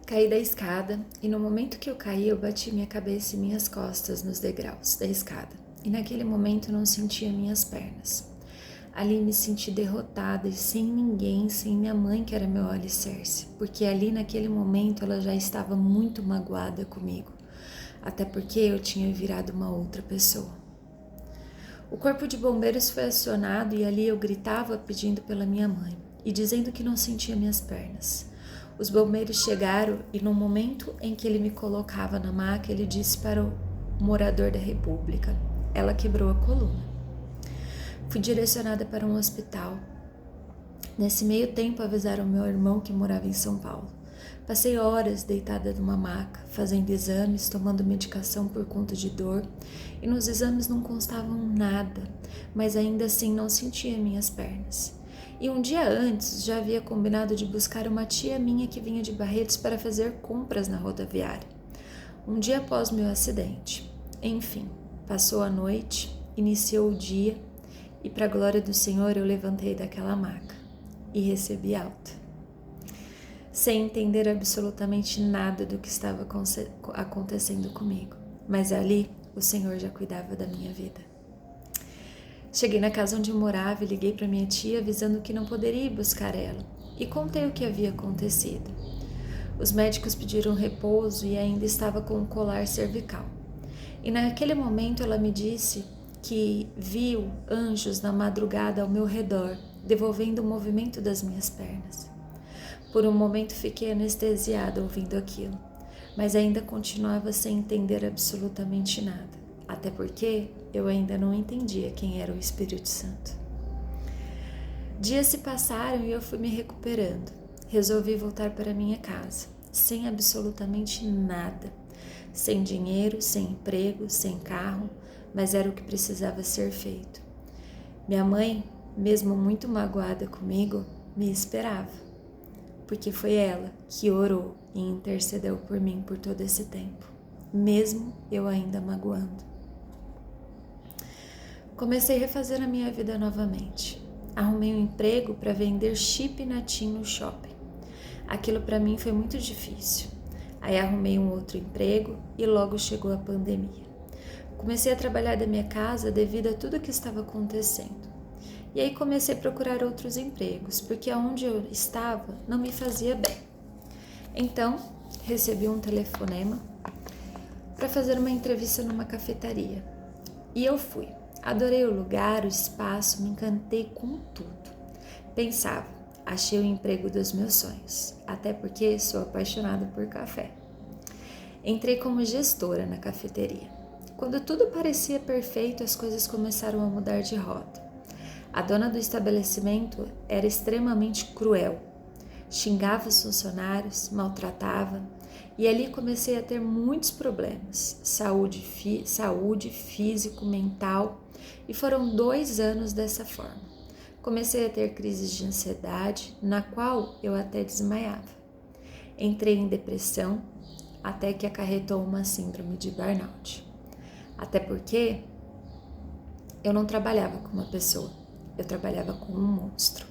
Caí da escada e no momento que eu caí, eu bati minha cabeça e minhas costas nos degraus da escada. E naquele momento eu não sentia minhas pernas. Ali me senti derrotada e sem ninguém, sem minha mãe que era meu alicerce, porque ali naquele momento ela já estava muito magoada comigo, até porque eu tinha virado uma outra pessoa. O corpo de bombeiros foi acionado e ali eu gritava pedindo pela minha mãe e dizendo que não sentia minhas pernas. Os bombeiros chegaram e no momento em que ele me colocava na maca, ele disse para o morador da República: ela quebrou a coluna. Fui direcionada para um hospital. Nesse meio tempo avisaram meu irmão que morava em São Paulo. Passei horas deitada numa maca, fazendo exames, tomando medicação por conta de dor, e nos exames não constavam nada, mas ainda assim não sentia minhas pernas. E um dia antes já havia combinado de buscar uma tia minha que vinha de Barretos para fazer compras na rodoviária. Um dia após meu acidente. Enfim, passou a noite, iniciou o dia, e para a glória do Senhor eu levantei daquela maca e recebi alta. Sem entender absolutamente nada do que estava acontecendo comigo, mas ali o Senhor já cuidava da minha vida. Cheguei na casa onde eu morava e liguei para minha tia avisando que não poderia ir buscar ela e contei o que havia acontecido. Os médicos pediram repouso e ainda estava com o colar cervical. E naquele momento ela me disse que viu anjos na madrugada ao meu redor, devolvendo o movimento das minhas pernas. Por um momento fiquei anestesiada ouvindo aquilo, mas ainda continuava sem entender absolutamente nada, até porque eu ainda não entendia quem era o Espírito Santo. Dias se passaram e eu fui me recuperando. Resolvi voltar para minha casa, sem absolutamente nada, sem dinheiro, sem emprego, sem carro, mas era o que precisava ser feito. Minha mãe, mesmo muito magoada comigo, me esperava, porque foi ela que orou e intercedeu por mim por todo esse tempo, mesmo eu ainda magoando. Comecei a refazer a minha vida novamente. Arrumei um emprego para vender chip natim no shopping. Aquilo para mim foi muito difícil. Aí arrumei um outro emprego e logo chegou a pandemia. Comecei a trabalhar da minha casa devido a tudo que estava acontecendo. E aí comecei a procurar outros empregos, porque aonde eu estava não me fazia bem. Então, recebi um telefonema para fazer uma entrevista numa cafeteria. E eu fui. Adorei o lugar, o espaço, me encantei com tudo. Pensava, achei o emprego dos meus sonhos, até porque sou apaixonada por café. Entrei como gestora na cafeteria. Quando tudo parecia perfeito, as coisas começaram a mudar de rota. A dona do estabelecimento era extremamente cruel. Xingava os funcionários, maltratava, e ali comecei a ter muitos problemas, saúde físico, mental, e foram 2 anos dessa forma. Comecei a ter crises de ansiedade, na qual eu até desmaiava. Entrei em depressão, até que acarretou uma síndrome de burnout. Até porque eu não trabalhava com uma pessoa, eu trabalhava com um monstro.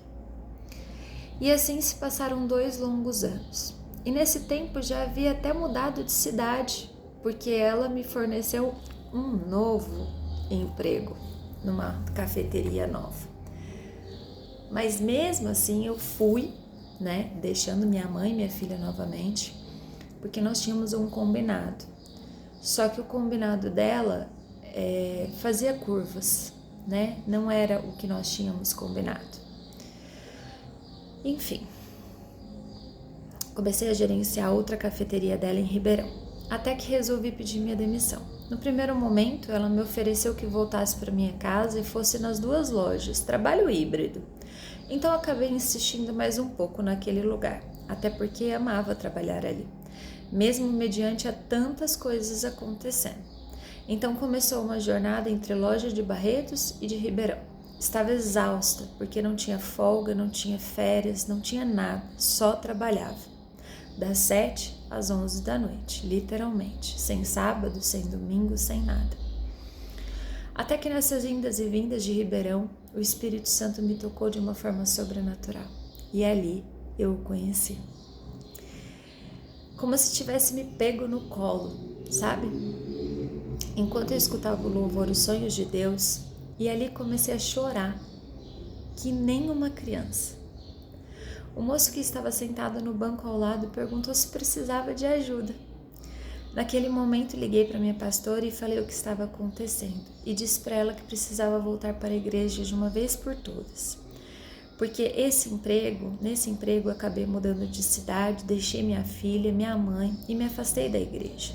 E assim se passaram 2 longos anos. E nesse tempo já havia até mudado de cidade, porque ela me forneceu um novo emprego numa cafeteria nova. Mas mesmo assim eu fui, deixando minha mãe e minha filha novamente, porque nós tínhamos um combinado. Só que o combinado dela fazia curvas, Não era o que nós tínhamos combinado. Enfim, comecei a gerenciar outra cafeteria dela em Ribeirão, até que resolvi pedir minha demissão. No primeiro momento, ela me ofereceu que voltasse para minha casa e fosse nas 2 lojas, trabalho híbrido. Então acabei insistindo mais um pouco naquele lugar, até porque amava trabalhar ali, mesmo mediante a tantas coisas acontecendo. Então começou uma jornada entre loja de Barretos e de Ribeirão. Estava exausta, porque não tinha folga, não tinha férias, não tinha nada, só trabalhava. Das 7 às 11 da noite, literalmente, sem sábado, sem domingo, sem nada. Até que nessas indas e vindas de Ribeirão, o Espírito Santo me tocou de uma forma sobrenatural. E ali eu o conheci. como se tivesse me pego no colo, sabe? Enquanto eu escutava o louvor Os Sonhos de Deus, e ali comecei a chorar, que nem uma criança. O moço que estava sentado no banco ao lado perguntou se precisava de ajuda. Naquele momento liguei para minha pastora e falei o que estava acontecendo e disse para ela que precisava voltar para a igreja de uma vez por todas. Porque nesse emprego eu acabei mudando de cidade, deixei minha filha, minha mãe e me afastei da igreja.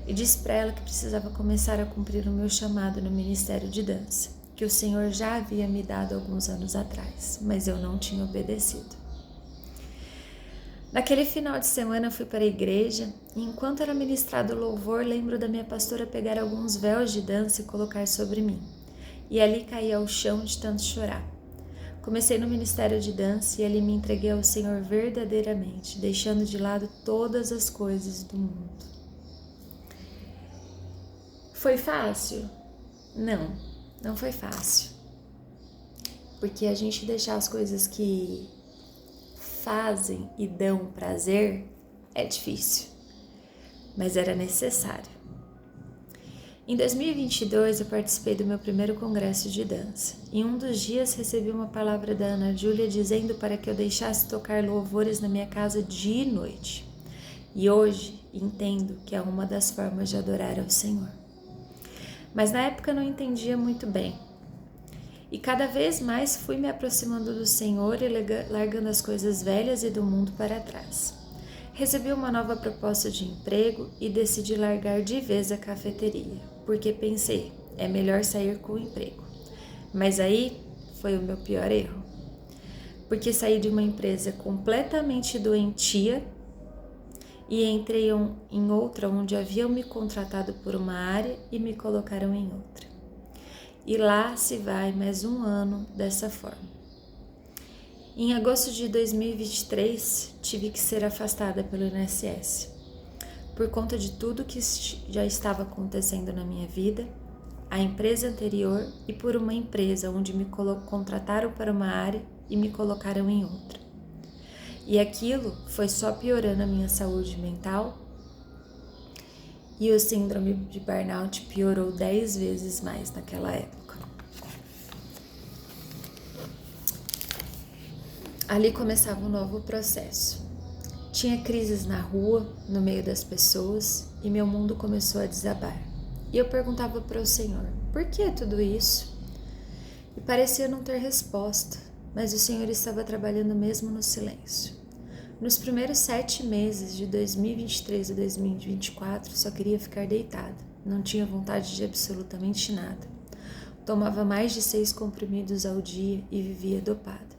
E disse para ela que precisava começar a cumprir o meu chamado no ministério de dança, que o Senhor já havia me dado alguns anos atrás, mas eu não tinha obedecido. Naquele final de semana fui para a igreja e enquanto era ministrado o louvor, lembro da minha pastora pegar alguns véus de dança e colocar sobre mim. E ali caí ao chão de tanto chorar. Comecei no ministério de dança e ali me entreguei ao Senhor verdadeiramente, deixando de lado todas as coisas do mundo. Foi fácil? Não foi fácil. Porque a gente deixar as coisas que fazem e dão prazer é difícil, mas era necessário. Em 2022 eu participei do meu primeiro congresso de dança. Em um dos dias recebi uma palavra da Ana Júlia dizendo para que eu deixasse tocar louvores na minha casa dia e noite. E hoje entendo que é uma das formas de adorar ao Senhor. Mas na época eu não entendia muito bem. E cada vez mais fui me aproximando do Senhor e largando as coisas velhas e do mundo para trás. Recebi uma nova proposta de emprego e decidi largar de vez a cafeteria, porque pensei, é melhor sair com o emprego. Mas aí foi o meu pior erro, porque saí de uma empresa completamente doentia e entrei em outra onde haviam me contratado por uma área e me colocaram em outra. E lá se vai mais um ano dessa forma. Em agosto de 2023, tive que ser afastada pelo INSS. Por conta de tudo que já estava acontecendo na minha vida, a empresa anterior e por uma empresa onde me contrataram para uma área e me colocaram em outra. E aquilo foi só piorando a minha saúde mental e o síndrome de burnout piorou 10 vezes mais naquela época. Ali começava um novo processo. Tinha crises na rua, no meio das pessoas, e meu mundo começou a desabar. E eu perguntava para o Senhor, por que tudo isso? E parecia não ter resposta, mas o Senhor estava trabalhando mesmo no silêncio. Nos primeiros 7 meses de 2023 a 2024, só queria ficar deitada. Não tinha vontade de absolutamente nada. Tomava mais de 6 comprimidos ao dia e vivia dopada.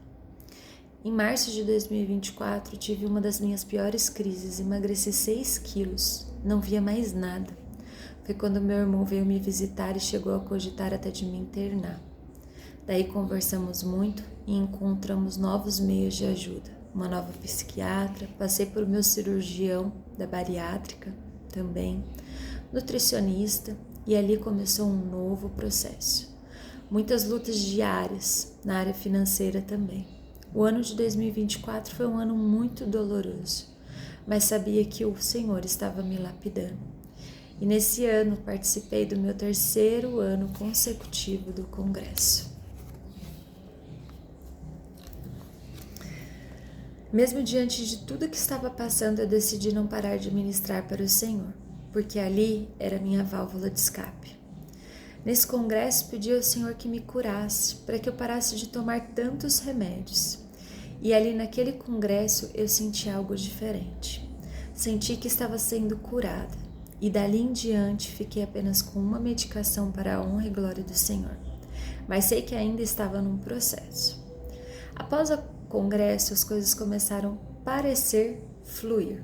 Em março de 2024, tive uma das minhas piores crises, emagreci 6 quilos, não via mais nada. Foi quando meu irmão veio me visitar e chegou a cogitar até de me internar. Daí conversamos muito e encontramos novos meios de ajuda. Uma nova psiquiatra, passei por meu cirurgião da bariátrica também, nutricionista, e ali começou um novo processo. Muitas lutas diárias na área financeira também. O ano de 2024 foi um ano muito doloroso, mas sabia que o Senhor estava me lapidando. E nesse ano participei do meu 3º ano consecutivo do congresso. Mesmo diante de tudo que estava passando, eu decidi não parar de ministrar para o Senhor, porque ali era minha válvula de escape. Nesse congresso, pedi ao Senhor que me curasse, para que eu parasse de tomar tantos remédios. E ali naquele congresso eu senti algo diferente. Senti que estava sendo curada. E dali em diante fiquei apenas com uma medicação para a honra e glória do Senhor. Mas sei que ainda estava num processo. Após o congresso, as coisas começaram a parecer fluir.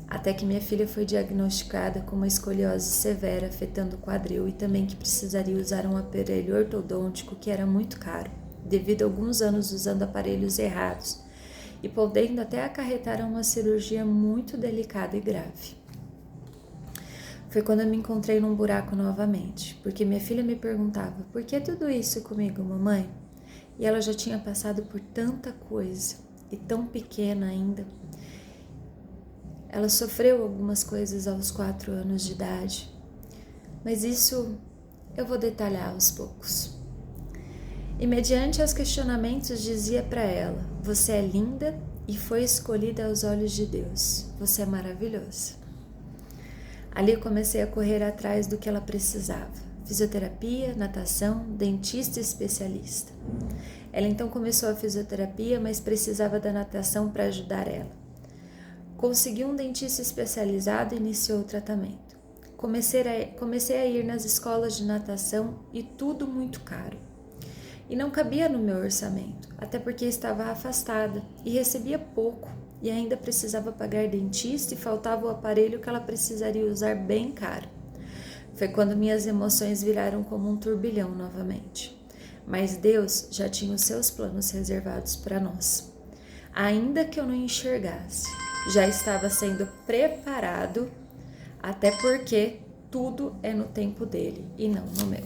Até que minha filha foi diagnosticada com uma escoliose severa afetando o quadril e também que precisaria usar um aparelho ortodôntico que era muito caro, devido a alguns anos usando aparelhos errados e podendo até acarretar a uma cirurgia muito delicada e grave. Foi quando eu me encontrei num buraco novamente, porque minha filha me perguntava, por que tudo isso comigo, mamãe? E ela já tinha passado por tanta coisa e tão pequena ainda. Ela sofreu algumas coisas aos 4 anos de idade, mas isso eu vou detalhar aos poucos. E mediante aos questionamentos dizia para ela: você é linda e foi escolhida aos olhos de Deus. Você é maravilhosa. Ali comecei a correr atrás do que ela precisava: fisioterapia, natação, dentista especialista. Ela então começou a fisioterapia, mas precisava da natação para ajudar ela. Conseguiu um dentista especializado e iniciou o tratamento. Comecei a ir nas escolas de natação e tudo muito caro. E não cabia no meu orçamento, até porque estava afastada e recebia pouco e ainda precisava pagar dentista e faltava o aparelho que ela precisaria usar bem caro. Foi quando minhas emoções viraram como um turbilhão novamente. Mas Deus já tinha os seus planos reservados para nós. Ainda que eu não enxergasse, já estava sendo preparado, até porque tudo é no tempo dele e não no meu.